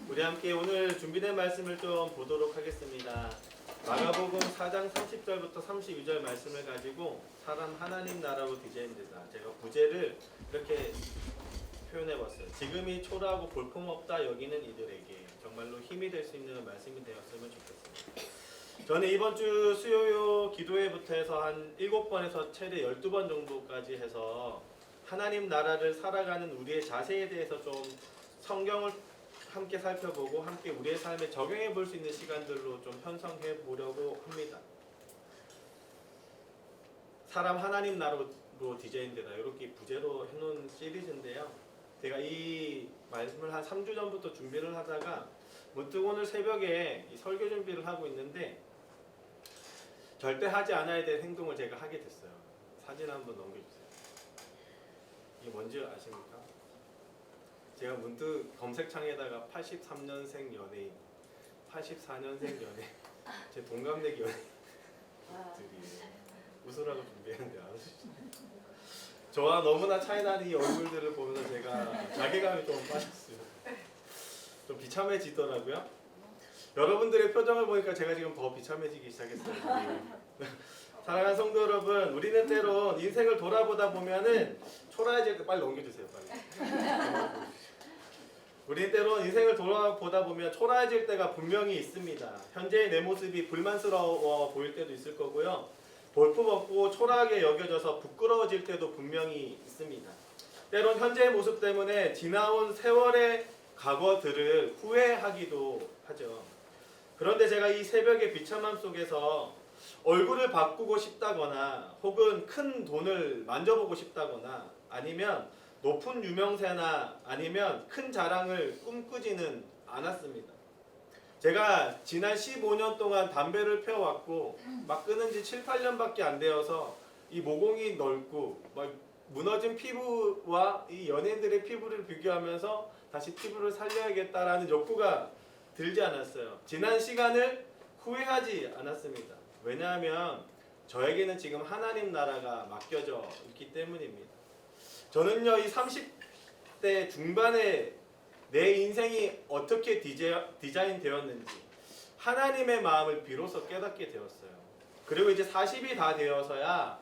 우리 함께 오늘 준비된 말씀을 좀 보도록 하겠습니다. 마가복음 4장 30절부터 32절 말씀을 가지고 사람 하나님 나라로 디자인되다. 제가 부제를 이렇게 표현해봤어요. 지금이 초라하고 볼품없다 여기는 이들에게 정말로 힘이 될 수 있는 말씀이 되었으면 좋겠습니다. 저는 이번 주 수요일 기도회부터 해서 한 7번에서 최대 12번 정도까지 해서 하나님 나라를 살아가는 우리의 자세에 대해서 좀 성경을 함께 살펴보고 함께 우리의 삶에 적용해 볼 수 있는 시간들로 좀 편성해 보려고 합니다. 사람 하나님 나라로 디자인되다 이렇게 부제로 해놓은 시리즈인데요. 제가 이 말씀을 한 3주 전부터 준비를 하다가 문득 오늘 새벽에 이 설교 준비를 하고 있는데 절대 하지 않아야 될 행동을 제가 하게 됐어요. 사진 한번 넘겨주세요. 이게 뭔지 아십니까? 제가 문득 검색창에다가 83년생 연예인, 84년생 연예인, 제 동갑내기 연예인들이 웃으라고 준비했는데 안 웃으시죠? 저와 너무나 차이나는 이 얼굴들을 보면서 제가 자괴감이 좀 빠졌어요. 좀 비참해지더라고요. 여러분들의 표정을 보니까 제가 지금 더 비참해지기 시작했어요. 사랑하는 성도 여러분, 우리는 때론 인생을 돌아보다 보면은 초라해질 때 빨리 넘겨주세요. 빨리. 우리는 때론 인생을 돌아보다 보면 초라해질 때가 분명히 있습니다. 현재의 내 모습이 불만스러워 보일 때도 있을 거고요. 볼품없고 초라하게 여겨져서 부끄러워질 때도 분명히 있습니다. 때론 현재의 모습 때문에 지나온 세월의 과거들을 후회하기도 하죠. 그런데 제가 이 새벽의 비참함 속에서 얼굴을 바꾸고 싶다거나 혹은 큰 돈을 만져보고 싶다거나 아니면 높은 유명세나 아니면 큰 자랑을 꿈꾸지는 않았습니다. 제가 지난 15년 동안 담배를 펴왔고 막 끊은 지 7, 8년밖에 안 되어서 이 모공이 넓고 막 무너진 피부와 이 연예인들의 피부를 비교하면서 다시 피부를 살려야겠다라는 욕구가 들지 않았어요. 지난 시간을 후회하지 않았습니다. 왜냐하면 저에게는 지금 하나님 나라가 맡겨져 있기 때문입니다. 저는요, 이 30대 중반에 내 인생이 어떻게 디자인 되었는지 하나님의 마음을 비로소 깨닫게 되었어요. 그리고 이제 40이 다 되어서야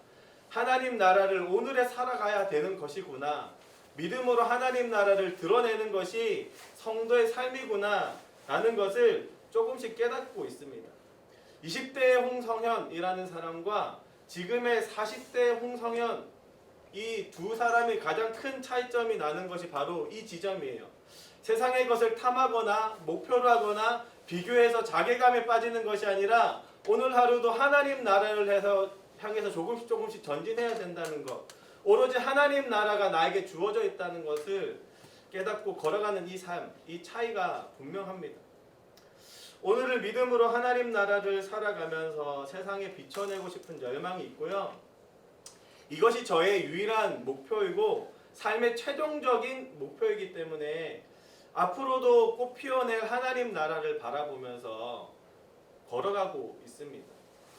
하나님 나라를 오늘에 살아가야 되는 것이구나, 믿음으로 하나님 나라를 드러내는 것이 성도의 삶이구나 라는 것을 조금씩 깨닫고 있습니다. 20대의 홍성현이라는 사람과 지금의 40대의 홍성현, 이 두 사람이 가장 큰 차이점이 나는 것이 바로 이 지점이에요. 세상의 것을 탐하거나 목표로 하거나 비교해서 자괴감에 빠지는 것이 아니라 오늘 하루도 하나님 나라를 향해서 조금씩 전진해야 된다는 것, 오로지 하나님 나라가 나에게 주어져 있다는 것을 깨닫고 걸어가는 이 삶, 이 차이가 분명합니다. 오늘을 믿음으로 하나님 나라를 살아가면서 세상에 비춰내고 싶은 열망이 있고요. 이것이 저의 유일한 목표이고 삶의 최종적인 목표이기 때문에 앞으로도 꽃 피워낼 하나님 나라를 바라보면서 걸어가고 있습니다.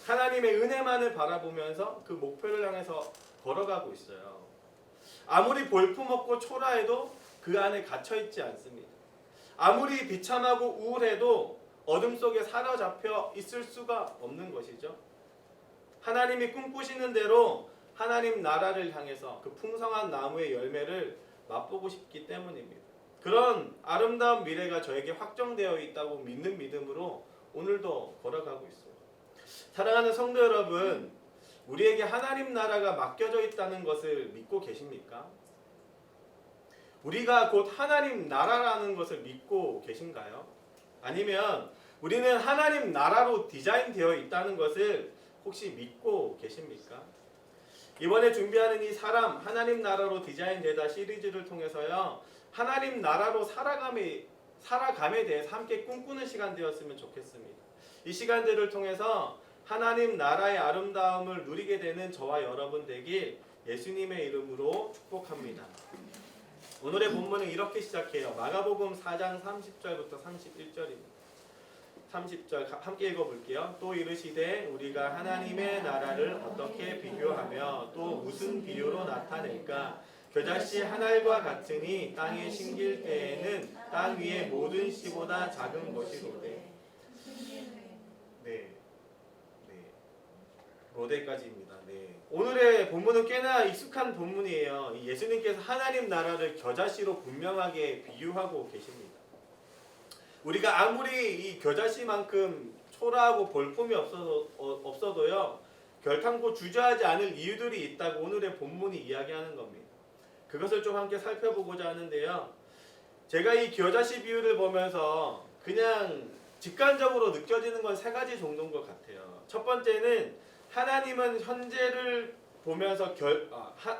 하나님의 은혜만을 바라보면서 그 목표를 향해서 걸어가고 있어요. 아무리 볼품없고 초라해도 그 안에 갇혀있지 않습니다. 아무리 비참하고 우울해도 어둠 속에 사로잡혀 있을 수가 없는 것이죠. 하나님이 꿈꾸시는 대로 하나님 나라를 향해서 그 풍성한 나무의 열매를 맛보고 싶기 때문입니다. 그런 아름다운 미래가 저에게 확정되어 있다고 믿는 믿음으로 오늘도 걸어가고 있어요. 사랑하는 성도 여러분, 우리에게 하나님 나라가 맡겨져 있다는 것을 믿고 계십니까? 우리가 곧 하나님 나라라는 것을 믿고 계신가요? 아니면 우리는 하나님 나라로 디자인되어 있다는 것을 혹시 믿고 계십니까? 이번에 준비하는 이 사람 하나님 나라로 디자인되다 시리즈를 통해서요, 하나님 나라로 살아감에 대해서 함께 꿈꾸는 시간 되었으면 좋겠습니다. 이 시간들을 통해서 하나님 나라의 아름다움을 누리게 되는 저와 여러분 되길 예수님의 이름으로 축복합니다. 오늘의 본문은 이렇게 시작해요. 마가복음 4장 30절부터 31절입니다. 30절 함께 읽어볼게요. 또 이르시되 우리가 하나님의 나라를 어떻게 비교하며 또 무슨 비유로 나타낼까? 겨자씨 한 알과 같으니 땅에 심길 때에는 땅 위의 모든 씨보다 작은 것이로되. 네, 네, 로데까지입니다. 네. 오늘의 본문은 꽤나 익숙한 본문이에요. 예수님께서 하나님 나라를 겨자씨로 분명하게 비유하고 계십니다. 우리가 아무리 이 겨자씨만큼 초라하고 볼품이 없어도요, 결탄코 주저하지 않을 이유들이 있다고 오늘의 본문이 이야기하는 겁니다. 그것을 좀 함께 살펴보고자 하는데요. 제가 이 겨자씨 비유를 보면서 그냥 직관적으로 느껴지는 건 세 가지 정도인 것 같아요. 첫 번째는 하나님은 현재를 보면서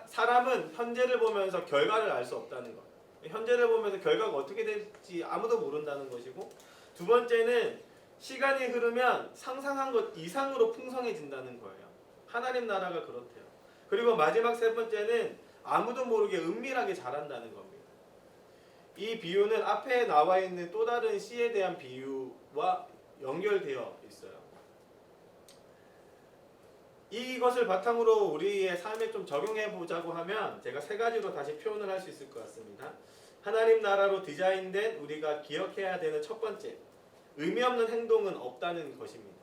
사람은 현재를 보면서 결과를 알 수 없다는 것. 현재를 보면서 결과가 어떻게 될지 아무도 모른다는 것이고, 두 번째는 시간이 흐르면 상상한 것 이상으로 풍성해진다는 거예요. 하나님 나라가 그렇대요. 그리고 마지막 세 번째는 아무도 모르게 은밀하게 자란다는 겁니다. 이 비유는 앞에 나와 있는 또 다른 씨에 대한 비유와 연결되어 있어요. 이것을 바탕으로 우리의 삶에 좀 적용해 보자고 하면 제가 세 가지로 다시 표현을 할 수 있을 것 같습니다. 하나님 나라로 디자인된 우리가 기억해야 되는 첫 번째, 의미 없는 행동은 없다는 것입니다.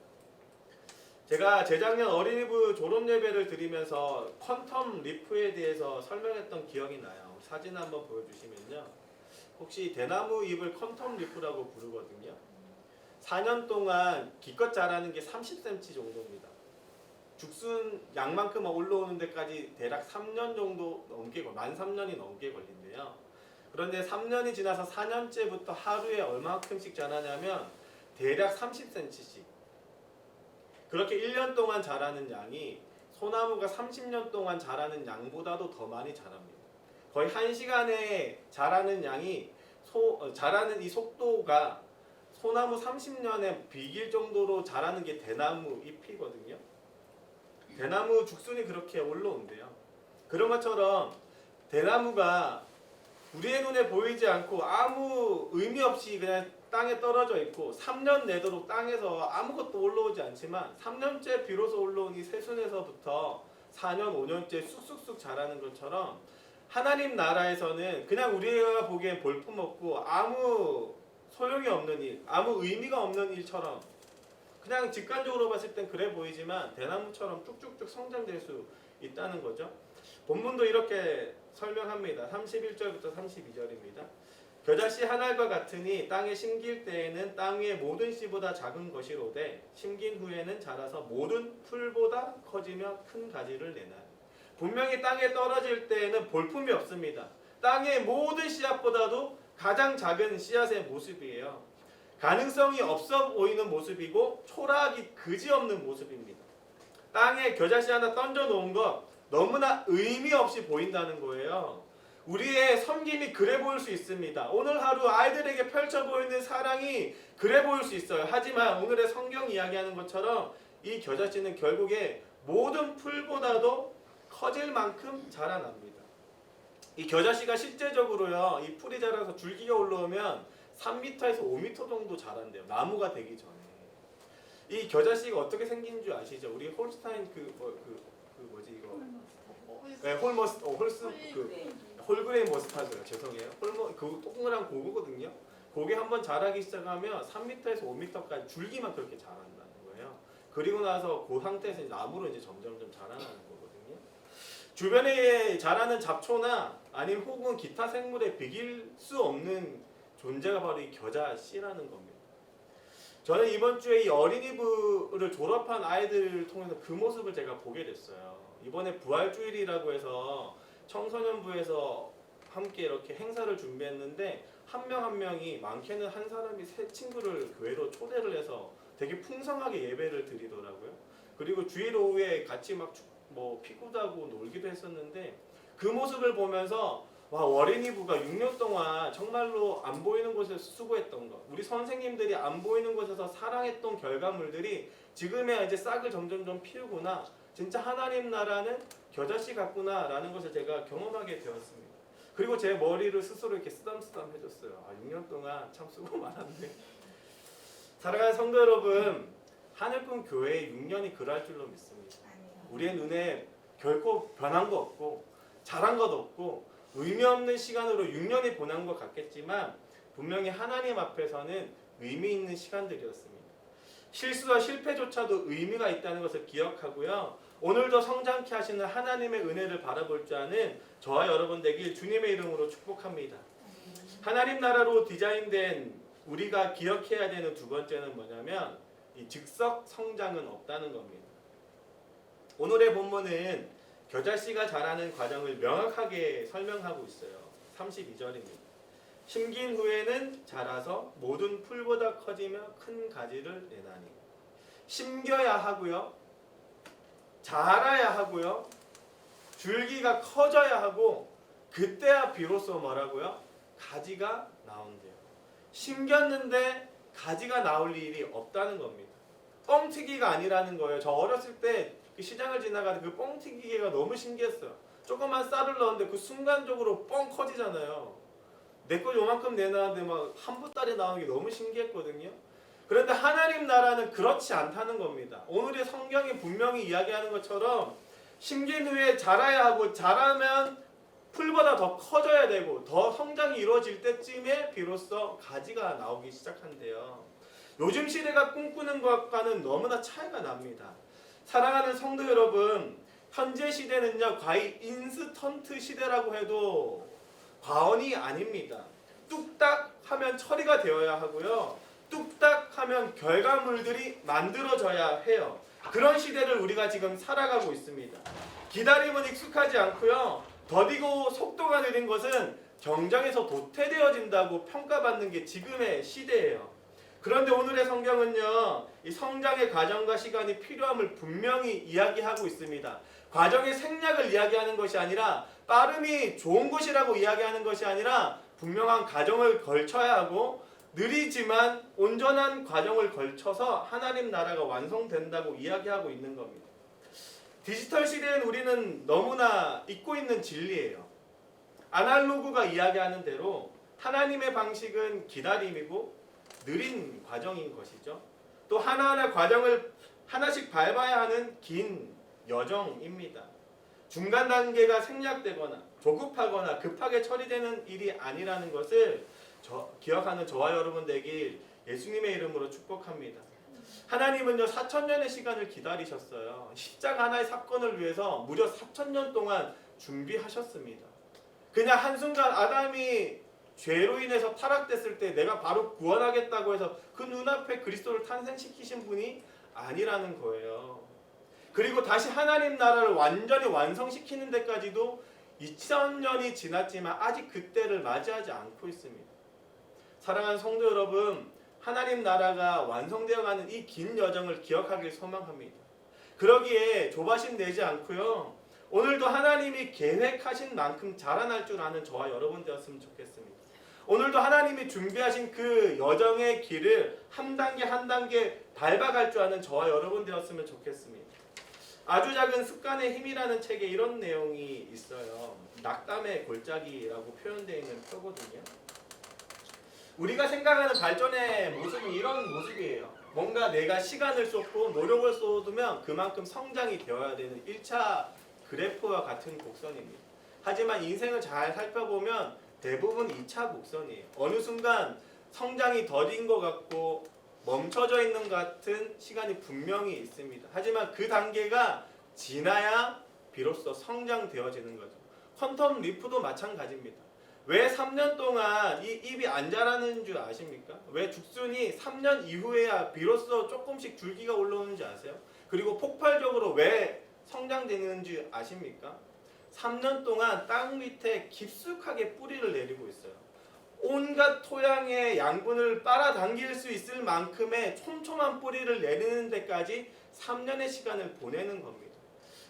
제가 재작년 어린이부 졸업 예배를 드리면서 퀀텀 리프에 대해서 설명했던 기억이 나요. 사진 한번 보여주시면요. 혹시 대나무 잎을 퀀텀 리프라고 부르거든요. 4년 동안 기껏 자라는 게 30cm 정도입니다. 죽순 양만큼만 올라오는 데까지 대략 3년 정도 넘게, 만 3년이 넘게 걸린대요. 그런데 3년이 지나서 4년째부터 하루에 얼마큼씩 자라냐면 대략 30cm씩. 그렇게 1년 동안 자라는 양이 소나무가 30년 동안 자라는 양보다도 더 많이 자랍니다. 거의 1시간에 자라는 양이 자라는 이 속도가 소나무 30년에 비길 정도로 자라는 게 대나무 잎이거든요. 대나무 죽순이 그렇게 올라온대요. 그런 것처럼 대나무가 우리의 눈에 보이지 않고 아무 의미 없이 그냥 땅에 떨어져 있고 3년 내도록 땅에서 아무것도 올라오지 않지만 3년째 비로소 올라온 이 새순에서부터 4년, 5년째 쑥쑥쑥 자라는 것처럼 하나님 나라에서는 그냥 우리가 보기엔 볼품없고 아무 소용이 없는 일, 아무 의미가 없는 일처럼 그냥 직관적으로 봤을 땐 그래 보이지만 대나무처럼 쭉쭉쭉 성장될 수 있다는 거죠. 본문도 이렇게 설명합니다. 31절부터 32절입니다. 겨자씨 한 알과 같으니 땅에 심길 때에는 땅 위의 모든 씨보다 작은 것이로되 심긴 후에는 자라서 모든 풀보다 커지며 큰 가지를 내나니. 분명히 땅에 떨어질 때에는 볼품이 없습니다. 땅의 모든 씨앗보다도 가장 작은 씨앗의 모습이에요. 가능성이 없어 보이는 모습이고 초라하기 그지없는 모습입니다. 땅에 겨자씨 하나 던져 놓은 것 너무나 의미 없이 보인다는 거예요. 우리의 섬김이 그래 보일 수 있습니다. 오늘 하루 아이들에게 펼쳐 보이는 사랑이 그래 보일 수 있어요. 하지만 오늘의 성경 이야기하는 것처럼 이 겨자씨는 결국에 모든 풀보다도 커질 만큼 자라납니다. 이 겨자씨가 실제적으로요, 이 풀이 자라서 줄기가 올라오면 3m에서 5m 정도 자란대요. 나무가 되기 전에. 이 겨자씨가 어떻게 생긴 줄 아시죠? 우리 홀스타인 홀그레인 머스타드요. 죄송해요. 그 동그란 고구거든요. 그게 한번 자라기 시작하면 3m에서 5m까지 줄기만 그렇게 자란다는 거예요. 그리고 나서 그 상태에서 나무로 이제 점점점 자라나는 거거든요. 주변에 자라는 잡초나 아니면 혹은 기타 생물에 비길 수 없는 존재가 바로 이 겨자씨라는 겁니다. 저는 이번 주에 이 어린이부를 졸업한 아이들을 통해서 그 모습을 제가 보게 됐어요. 이번에 부활주일이라고 해서 청소년부에서 함께 이렇게 행사를 준비했는데 한 명 한 명이 많게는 한 사람이 세 친구를 교회로 초대를 해서 되게 풍성하게 예배를 드리더라고요. 그리고 주일 오후에 같이 막 피구도 하고 놀기도 했었는데 그 모습을 보면서 와, 어린이부가 6년 동안 정말로 안 보이는 곳에서 수고했던 것, 우리 선생님들이 안 보이는 곳에서 사랑했던 결과물들이 지금에야 이제 싹을 점점점 피우구나, 진짜 하나님 나라는 겨자씨 같구나 라는 것을 제가 경험하게 되었습니다. 그리고 제 머리를 스스로 이렇게 쓰담쓰담 해줬어요. 6년 동안 참 수고 많았네. 사랑하는 성도 여러분, 하늘품 교회의 6년이 그럴 줄로 믿습니다. 우리의 눈에 결코 변한 거 없고 잘한 것 없고 의미 없는 시간으로 6년이 보낸 것 같겠지만 분명히 하나님 앞에서는 의미 있는 시간들이었습니다. 실수와 실패조차도 의미가 있다는 것을 기억하고요. 오늘도 성장케 하시는 하나님의 은혜를 바라볼 줄 아는 저와 여러분 되길 주님의 이름으로 축복합니다. 하나님 나라로 디자인된 우리가 기억해야 되는 두 번째는 뭐냐면 이 즉석 성장은 없다는 겁니다. 오늘의 본문은 겨자씨가 자라는 과정을 명확하게 설명하고 있어요. 32절입니다. 심긴 후에는 자라서 모든 풀보다 커지며 큰 가지를 내나니. 심겨야 하고요. 자라야 하고요. 줄기가 커져야 하고 그때야 비로소 뭐라고요? 가지가 나온대요. 심겼는데 가지가 나올 일이 없다는 겁니다. 뻥튀기가 아니라는 거예요. 저 어렸을 때 그 시장을 지나가는 그 뻥튀기가 너무 신기했어요. 조그만 쌀을 넣었는데 그 순간적으로 뻥 커지잖아요. 내 거 요만큼 내놨는데 막 한 보따리 나오는 게 너무 신기했거든요. 그런데 하나님 나라는 그렇지 않다는 겁니다. 오늘의 성경이 분명히 이야기하는 것처럼 심긴 후에 자라야 하고 자라면 풀보다 더 커져야 되고 더 성장이 이루어질 때쯤에 비로소 가지가 나오기 시작한대요. 요즘 시대가 꿈꾸는 것과는 너무나 차이가 납니다. 사랑하는 성도 여러분, 현재 시대는요 과히 인스턴트 시대라고 해도 과언이 아닙니다. 뚝딱 하면 처리가 되어야 하고요. 뚝딱 하면 결과물들이 만들어져야 해요. 그런 시대를 우리가 지금 살아가고 있습니다. 기다림은 익숙하지 않고요. 더디고 속도가 느린 것은 경쟁에서 도태되어진다고 평가받는 게 지금의 시대예요. 그런데 오늘의 성경은요, 이 성장의 과정과 시간이 필요함을 분명히 이야기하고 있습니다. 과정의 생략을 이야기하는 것이 아니라 빠름이 좋은 것이라고 이야기하는 것이 아니라 분명한 과정을 걸쳐야 하고 느리지만 온전한 과정을 걸쳐서 하나님 나라가 완성된다고 이야기하고 있는 겁니다. 디지털 시대엔 우리는 너무나 잊고 있는 진리예요. 아날로그가 이야기하는 대로 하나님의 방식은 기다림이고 느린 과정인 것이죠. 또 하나하나 과정을 하나씩 밟아야 하는 긴 여정입니다. 중간 단계가 생략되거나 조급하거나 급하게 처리되는 일이 아니라는 것을 기억하는 저와 여러분 되길 예수님의 이름으로 축복합니다. 하나님은요 4,000년의 시간을 기다리셨어요. 십자가 하나의 사건을 위해서 무려 4,000년 동안 준비하셨습니다. 그냥 한순간 아담이 죄로 인해서 타락됐을 때 내가 바로 구원하겠다고 해서 그 눈앞에 그리스도를 탄생시키신 분이 아니라는 거예요. 그리고 다시 하나님 나라를 완전히 완성시키는 데까지도 2000년이 지났지만 아직 그때를 맞이하지 않고 있습니다. 사랑하는 성도 여러분, 하나님 나라가 완성되어가는 이 긴 여정을 기억하길 소망합니다. 그러기에 조바심 내지 않고요. 오늘도 하나님이 계획하신 만큼 자라날 줄 아는 저와 여러분 되었으면 좋겠습니다. 오늘도 하나님이 준비하신 그 여정의 길을 한 단계 한 단계 밟아갈 줄 아는 저와 여러분 되었으면 좋겠습니다. 아주 작은 습관의 힘이라는 책에 이런 내용이 있어요. 낙담의 골짜기라고 표현되어 있는 표거든요. 우리가 생각하는 발전의 모습은 이런 모습이에요. 뭔가 내가 시간을 쏟고 노력을 쏟으면 그만큼 성장이 되어야 되는 1차 그래프와 같은 곡선입니다. 하지만 인생을 잘 살펴보면 대부분 2차 곡선이에요. 어느 순간 성장이 더딘 것 같고 멈춰져 있는 것 같은 시간이 분명히 있습니다. 하지만 그 단계가 지나야 비로소 성장되어지는 거죠. 퀀텀 리프도 마찬가지입니다. 왜 3년 동안 이 잎이 안 자라는 줄 아십니까? 왜 죽순이 3년 이후에야 비로소 조금씩 줄기가 올라오는지 아세요? 그리고 폭발적으로 왜 성장되는지 아십니까? 3년 동안 땅 밑에 깊숙하게 뿌리를 내리고 있어요. 온갖 토양의 양분을 빨아당길 수 있을 만큼의 촘촘한 뿌리를 내리는 데까지 3년의 시간을 보내는 겁니다.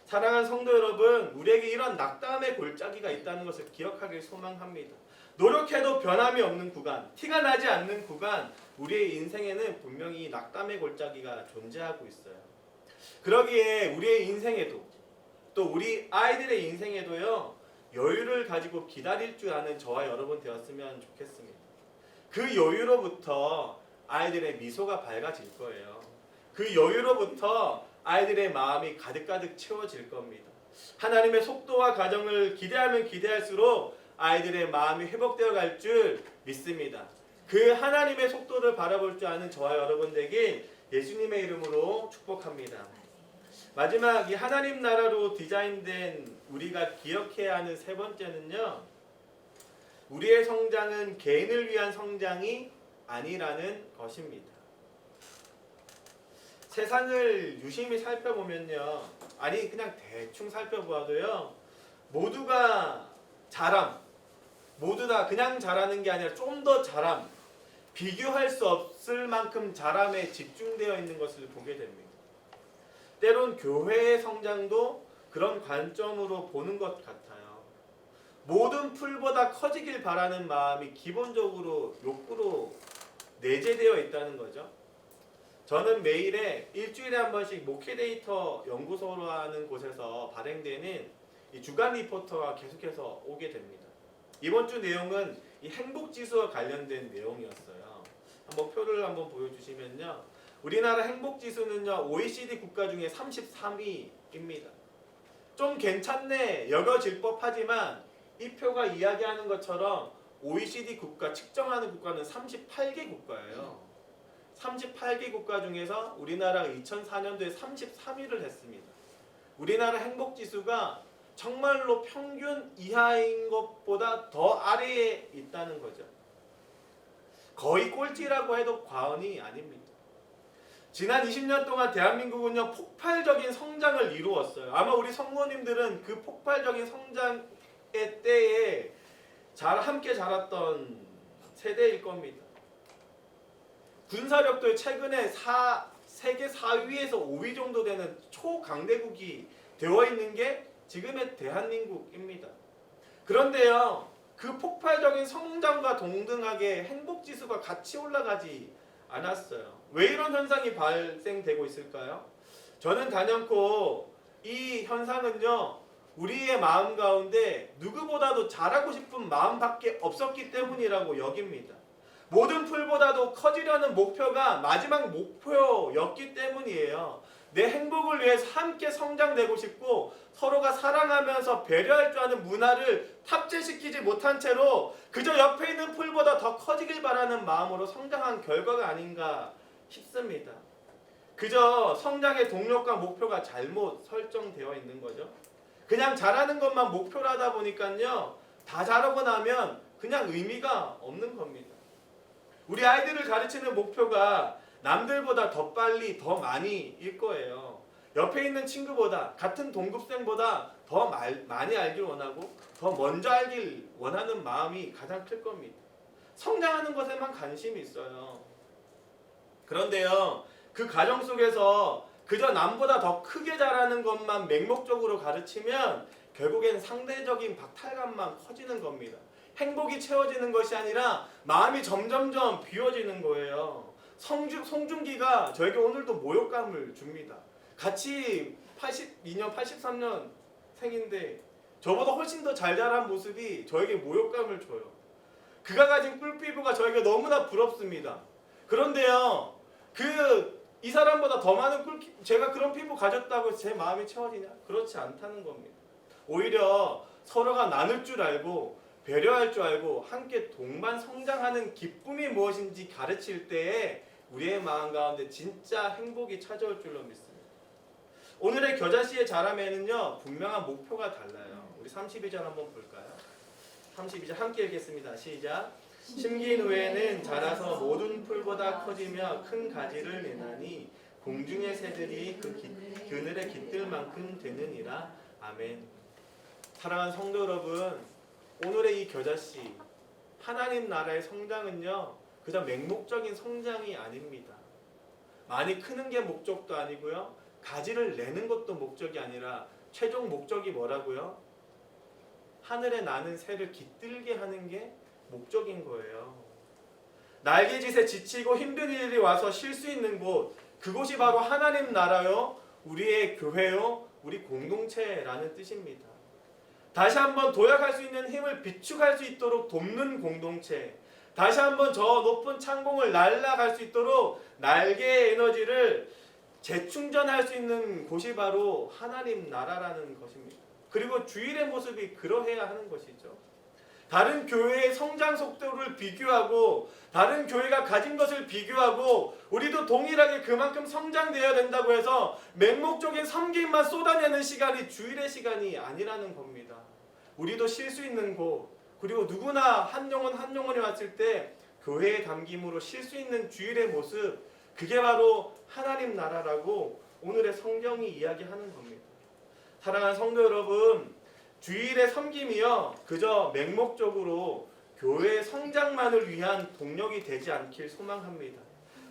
사랑하는 성도 여러분, 우리에게 이런 낙담의 골짜기가 있다는 것을 기억하길 소망합니다. 노력해도 변함이 없는 구간, 티가 나지 않는 구간, 우리의 인생에는 분명히 낙담의 골짜기가 존재하고 있어요. 그러기에 우리의 인생에도 또 우리 아이들의 인생에도요, 여유를 가지고 기다릴 줄 아는 저와 여러분 되었으면 좋겠습니다. 그 여유로부터 아이들의 미소가 밝아질 거예요. 그 여유로부터 아이들의 마음이 가득가득 채워질 겁니다. 하나님의 속도와 과정을 기대하면 기대할수록 아이들의 마음이 회복되어 갈 줄 믿습니다. 그 하나님의 속도를 바라볼 줄 아는 저와 여러분 되길 예수님의 이름으로 축복합니다. 마지막 이 하나님 나라로 디자인된 우리가 기억해야 하는 세 번째는요. 우리의 성장은 개인을 위한 성장이 아니라는 것입니다. 세상을 유심히 살펴보면요. 아니 그냥 대충 살펴보아도요. 모두가 잘함. 모두 다 그냥 잘하는 게 아니라 좀 더 잘함. 비교할 수 없을 만큼 잘함에 집중되어 있는 것을 보게 됩니다. 때론 교회의 성장도 그런 관점으로 보는 것 같아요. 모든 풀보다 커지길 바라는 마음이 기본적으로 욕구로 내재되어 있다는 거죠. 저는 매일에 일주일에 한 번씩 목회데이터 연구소라는 곳에서 발행되는 이 주간 리포터가 계속해서 오게 됩니다. 이번 주 내용은 이 행복지수와 관련된 내용이었어요. 한번 표를 한번 보여주시면요. 우리나라 행복지수는요. OECD 국가 중에 33위입니다. 좀 괜찮네 여겨질 법하지만 이 표가 이야기하는 것처럼 OECD 국가 측정하는 국가는 38개 국가예요. 38개 국가 중에서 우리나라가 2004년도에 33위를 했습니다. 우리나라 행복지수가 정말로 평균 이하인 것보다 더 아래에 있다는 거죠. 거의 꼴찌라고 해도 과언이 아닙니다. 지난 20년 동안 대한민국은요 폭발적인 성장을 이루었어요. 아마 우리 성도님들은 그 폭발적인 성장의 때에 함께 자랐던 세대일 겁니다. 군사력도 최근에 세계 4위에서 5위 정도 되는 초강대국이 되어 있는 게 지금의 대한민국입니다. 그런데요, 그 폭발적인 성장과 동등하게 행복지수가 같이 올라가지 않았어요. 왜 이런 현상이 발생되고 있을까요? 저는 단연코 이 현상은요, 우리의 마음 가운데 누구보다도 잘하고 싶은 마음밖에 없었기 때문이라고 여깁니다. 모든 풀보다도 커지려는 목표가 마지막 목표였기 때문이에요. 내 행복을 위해서 함께 성장되고 싶고 서로가 사랑하면서 배려할 줄 아는 문화를 탑재시키지 못한 채로 그저 옆에 있는 풀보다 더 커지길 바라는 마음으로 성장한 결과가 아닌가 싶습니다. 그저 성장의 동력과 목표가 잘못 설정되어 있는 거죠. 그냥 잘하는 것만 목표로 하다 보니까요. 다 잘하고 나면 그냥 의미가 없는 겁니다. 우리 아이들을 가르치는 목표가 남들보다 더 빨리 더 많이일 거예요. 옆에 있는 친구보다 같은 동급생보다 더 많이 알길 원하고 더 먼저 알길 원하는 마음이 가장 클 겁니다. 성장하는 것에만 관심이 있어요. 그런데요. 그 과정 속에서 그저 남보다 더 크게 자라는 것만 맹목적으로 가르치면 결국엔 상대적인 박탈감만 커지는 겁니다. 행복이 채워지는 것이 아니라 마음이 점점점 비워지는 거예요. 송중기가 저에게 오늘도 모욕감을 줍니다. 같이 82년, 83년 생인데 저보다 훨씬 더 잘 자란 모습이 저에게 모욕감을 줘요. 그가 가진 꿀피부가 저에게 너무나 부럽습니다. 그런데요, 이 사람보다 더 많은 제가 그런 피부 가졌다고 제 마음이 채워지냐? 그렇지 않다는 겁니다. 오히려 서로가 나눌 줄 알고 배려할 줄 알고 함께 동반 성장하는 기쁨이 무엇인지 가르칠 때에 우리의 마음 가운데 진짜 행복이 찾아올 줄로 믿습니다. 오늘의 겨자씨의 자람에는요 분명한 목표가 달라요. 우리 32절 한번 볼까요? 32절 함께 읽겠습니다. 시작. 심긴 후에는 자라서 모든 풀보다 커지며 큰 가지를 내나니 공중의 새들이 그 그늘에 깃들 만큼 되느니라. 아멘. 사랑하는 성도 여러분, 오늘의 이 겨자씨 하나님 나라의 성장은요 그저 맹목적인 성장이 아닙니다. 많이 크는 게 목적도 아니고요, 가지를 내는 것도 목적이 아니라 최종 목적이 뭐라고요? 하늘에 나는 새를 깃들게 하는 게 목적인 거예요. 날개짓에 지치고 힘든 일이 와서 쉴 수 있는 곳, 그곳이 바로 하나님 나라요, 우리의 교회요, 우리 공동체라는 뜻입니다. 다시 한번 도약할 수 있는 힘을 비축할 수 있도록 돕는 공동체, 다시 한번 저 높은 창공을 날아갈 수 있도록 날개의 에너지를 재충전할 수 있는 곳이 바로 하나님 나라라는 것입니다. 그리고 주일의 모습이 그러해야 하는 것이죠. 다른 교회의 성장 속도를 비교하고 다른 교회가 가진 것을 비교하고 우리도 동일하게 그만큼 성장되어야 된다고 해서 맹목적인 섬김만 쏟아내는 시간이 주일의 시간이 아니라는 겁니다. 우리도 쉴 수 있는 곳, 그리고 누구나 한 영혼 한 영혼이 왔을 때 교회의 담김으로 쉴 수 있는 주일의 모습, 그게 바로 하나님 나라라고 오늘의 성경이 이야기하는 겁니다. 사랑하는 성도 여러분, 주일의 섬김이요 그저 맹목적으로 교회의 성장만을 위한 동력이 되지 않길 소망합니다.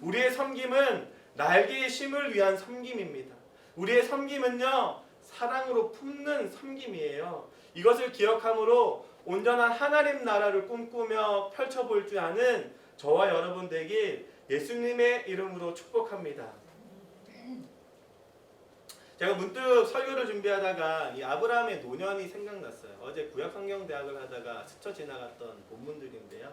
우리의 섬김은 날개의 쉼을 위한 섬김입니다. 우리의 섬김은요 사랑으로 품는 섬김이에요. 이것을 기억함으로 온전한 하나님 나라를 꿈꾸며 펼쳐볼 줄 아는 저와 여러분 되길 예수님의 이름으로 축복합니다. 제가 문득 설교를 준비하다가 이 아브라함의 노년이 생각났어요. 어제 구약성경대학을 하다가 스쳐 지나갔던 본문들인데요.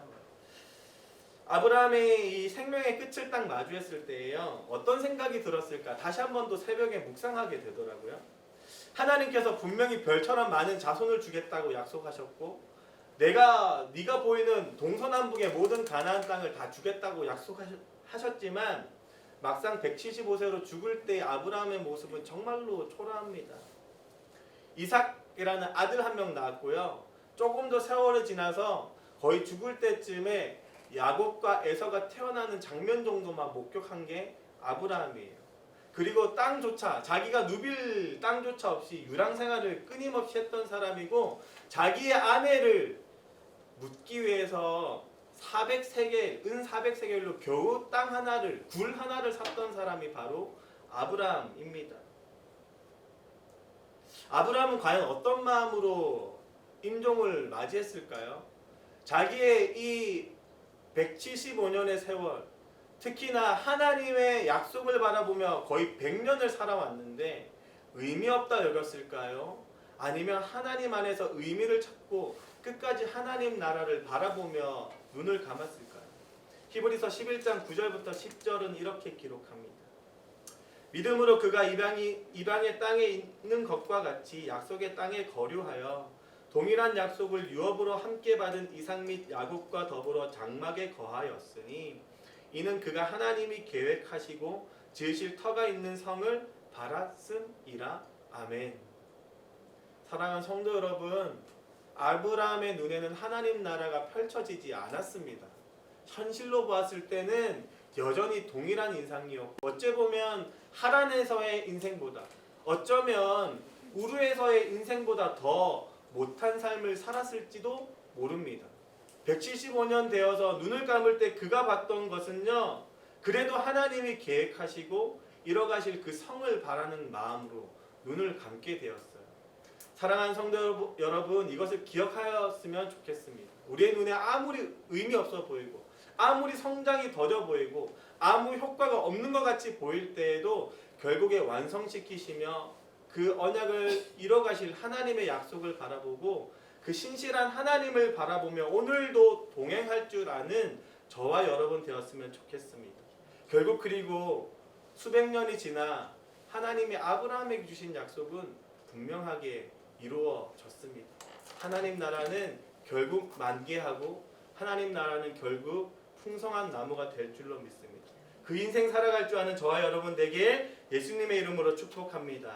아브라함의 이 생명의 끝을 딱 마주했을 때에요. 어떤 생각이 들었을까? 다시 한 번 더 새벽에 묵상하게 되더라고요. 하나님께서 분명히 별처럼 많은 자손을 주겠다고 약속하셨고 네가 보이는 동서남북의 모든 가나안 땅을 다 주겠다고 약속하셨지만 막상 175세로 죽을 때 아브라함의 모습은 정말로 초라합니다. 이삭이라는 아들 한 명 낳았고요. 조금 더 세월이 지나서 거의 죽을 때쯤에 야곱과 에서가 태어나는 장면 정도만 목격한 게 아브라함이에요. 그리고 땅조차 자기가 누빌 땅조차 없이 유랑 생활을 끊임없이 했던 사람이고 자기의 아내를 묻기 위해서 400세겔, 은 400세겔로 겨우 땅 하나를, 굴 하나를 샀던 사람이 바로 아브라함입니다. 아브라함은 과연 어떤 마음으로 임종을 맞이했을까요? 자기의 이 175년의 세월, 특히나 하나님의 약속을 바라보며 거의 100년을 살아왔는데 의미 없다 여겼을까요? 아니면 하나님 안에서 의미를 찾고 끝까지 하나님 나라를 바라보며 눈을 감았을까요? 히브리서 11장 9절부터 10절은 이렇게 기록합니다. 믿음으로 그가 이방의 땅에 있는 것과 같이 약속의 땅에 거류하여 동일한 약속을 유업으로 함께 받은 이삭 및 야곱과 더불어 장막에 거하였으니 이는 그가 하나님이 계획하시고 지으실 터가 있는 성을 바랐음이라. 아멘. 사랑하는 성도 여러분, 아브라함의 눈에는 하나님 나라가 펼쳐지지 않았습니다. 현실로 보았을 때는 여전히 동일한 인상이었고 어찌 보면 하란에서의 인생보다 어쩌면 우르에서의 인생보다 더 못한 삶을 살았을지도 모릅니다. 175년 되어서 눈을 감을 때 그가 봤던 것은요 그래도 하나님이 계획하시고 이뤄가실 그 성을 바라는 마음으로 눈을 감게 되었어요. 사랑하는 성도 여러분, 이것을 기억하였으면 좋겠습니다. 우리의 눈에 아무리 의미 없어 보이고 아무리 성장이 더뎌 보이고 아무 효과가 없는 것 같이 보일 때에도 결국에 완성시키시며 그 언약을 이뤄가실 하나님의 약속을 바라보고 그 신실한 하나님을 바라보며 오늘도 동행할 줄 아는 저와 여러분 되었으면 좋겠습니다. 결국 그리고 수백 년이 지나 하나님이 아브라함에게 주신 약속은 분명하게 이루어졌습니다. 하나님 나라는 결국 만개하고 하나님 나라는 결국 풍성한 나무가 될 줄로 믿습니다. 그 인생 살아갈 줄 아는 저와 여러분 되길 예수님의 이름으로 축복합니다.